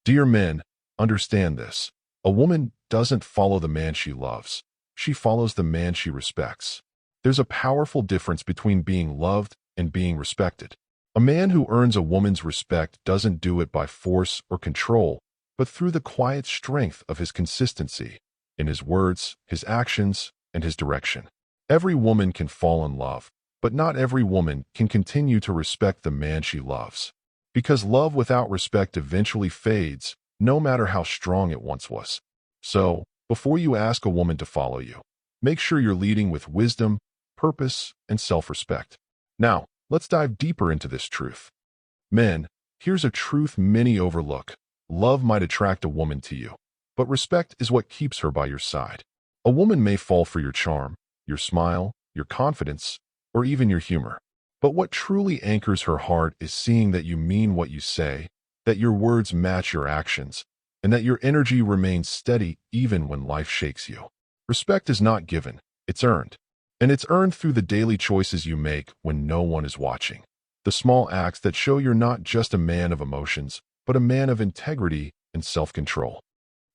Dear men, understand this. A woman doesn't follow the man she loves. She follows the man she respects. There's a powerful difference between being loved and being respected. A man who earns a woman's respect doesn't do it by force or control, but through the quiet strength of his consistency, in his words, his actions, and his direction. Every woman can fall in love, but not every woman can continue to respect the man she loves. Because love without respect eventually fades, no matter how strong it once was. So, before you ask a woman to follow you, make sure you're leading with wisdom, purpose, and self-respect. Now, let's dive deeper into this truth. Men, here's a truth many overlook. Love might attract a woman to you, but respect is what keeps her by your side. A woman may fall for your charm, your smile, your confidence, or even your humor. But what truly anchors her heart is seeing that you mean what you say, that your words match your actions, and that your energy remains steady even when life shakes you. Respect is not given, it's earned. And it's earned through the daily choices you make when no one is watching. The small acts that show you're not just a man of emotions, but a man of integrity and self-control.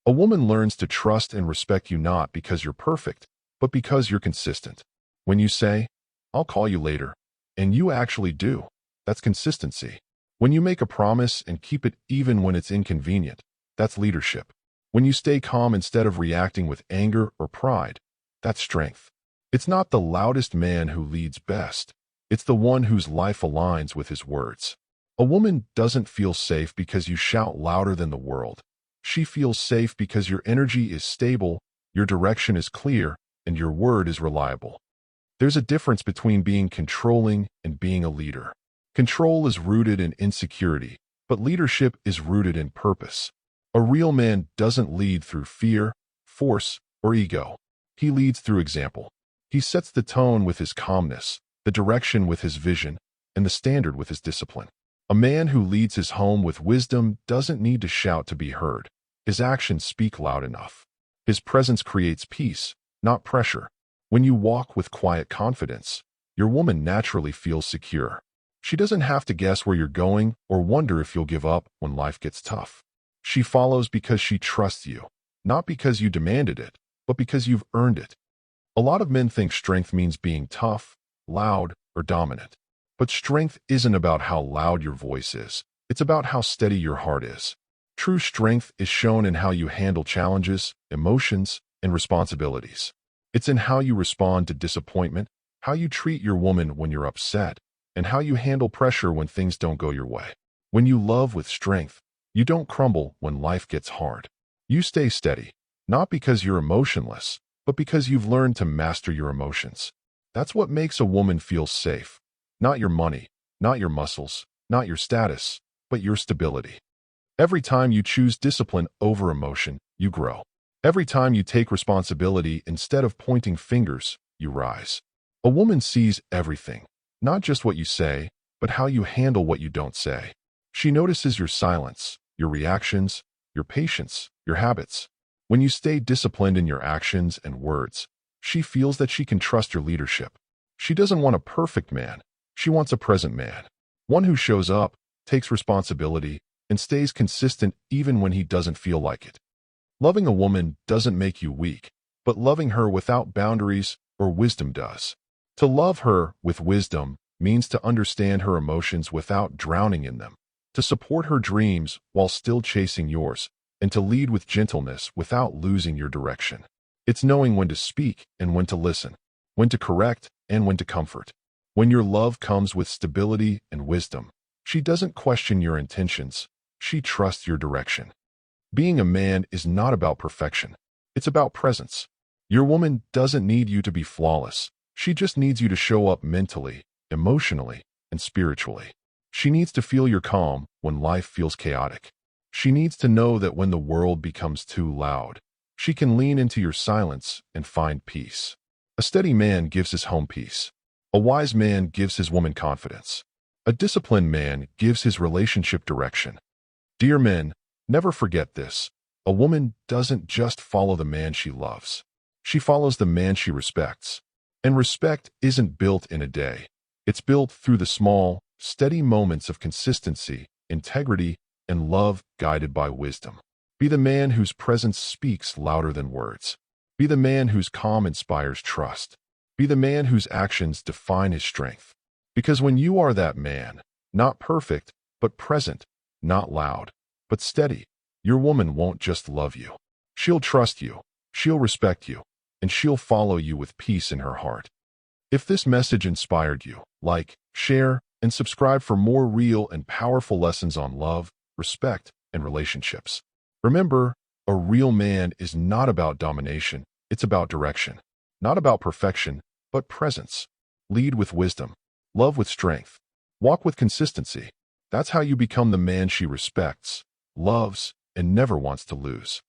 A woman learns to trust and respect you not because you're perfect, but because you're consistent. When you say, "I'll call you later," and you actually do, that's consistency. When you make a promise and keep it even when it's inconvenient, that's leadership. When you stay calm instead of reacting with anger or pride, that's strength. It's not the loudest man who leads best. It's the one whose life aligns with his words. A woman doesn't feel safe because you shout louder than the world. She feels safe because your energy is stable, your direction is clear, and your word is reliable. There's a difference between being controlling and being a leader. Control is rooted in insecurity, but leadership is rooted in purpose. A real man doesn't lead through fear, force, or ego. He leads through example. He sets the tone with his calmness, the direction with his vision, and the standard with his discipline. A man who leads his home with wisdom doesn't need to shout to be heard. His actions speak loud enough. His presence creates peace, not pressure. When you walk with quiet confidence, your woman naturally feels secure. She doesn't have to guess where you're going or wonder if you'll give up when life gets tough. She follows because she trusts you, not because you demanded it, but because you've earned it. A lot of men think strength means being tough, loud, or dominant. But strength isn't about how loud your voice is. It's about how steady your heart is. True strength is shown in how you handle challenges, emotions, and responsibilities. It's in how you respond to disappointment, how you treat your woman when you're upset, and how you handle pressure when things don't go your way. When you love with strength, you don't crumble when life gets hard. You stay steady, not because you're emotionless, but because you've learned to master your emotions. That's what makes a woman feel safe. Not your money, not your muscles, not your status, but your stability. Every time you choose discipline over emotion, you grow. Every time you take responsibility instead of pointing fingers, you rise. A woman sees everything, not just what you say, but how you handle what you don't say. She notices your silence, your reactions, your patience, your habits. When you stay disciplined in your actions and words, she feels that she can trust your leadership. She doesn't want a perfect man. She wants a present man. One who shows up, takes responsibility, and stays consistent even when he doesn't feel like it. Loving a woman doesn't make you weak, but loving her without boundaries or wisdom does. To love her with wisdom means to understand her emotions without drowning in them, to support her dreams while still chasing yours, and to lead with gentleness without losing your direction. It's knowing when to speak and when to listen, when to correct and when to comfort. When your love comes with stability and wisdom, she doesn't question your intentions, she trusts your direction. Being a man is not about perfection, it's about presence. Your woman doesn't need you to be flawless, she just needs you to show up mentally, emotionally, and spiritually. She needs to feel your calm when life feels chaotic. She needs to know that when the world becomes too loud, she can lean into your silence and find peace. A steady man gives his home peace. A wise man gives his woman confidence. A disciplined man gives his relationship direction. Dear men, never forget this. A woman doesn't just follow the man she loves. She follows the man she respects. And respect isn't built in a day. It's built through the small, steady moments of consistency, integrity, and love guided by wisdom. Be the man whose presence speaks louder than words. Be the man whose calm inspires trust. Be the man whose actions define his strength. Because when you are that man, not perfect, but present, not loud, but steady, your woman won't just love you. She'll trust you, she'll respect you, and she'll follow you with peace in her heart. If this message inspired you, like, share, and subscribe for more real and powerful lessons on love, respect, and relationships. Remember, a real man is not about domination, it's about direction. Not about perfection, but presence. Lead with wisdom. Love with strength. Walk with consistency. That's how you become the man she respects, loves, and never wants to lose.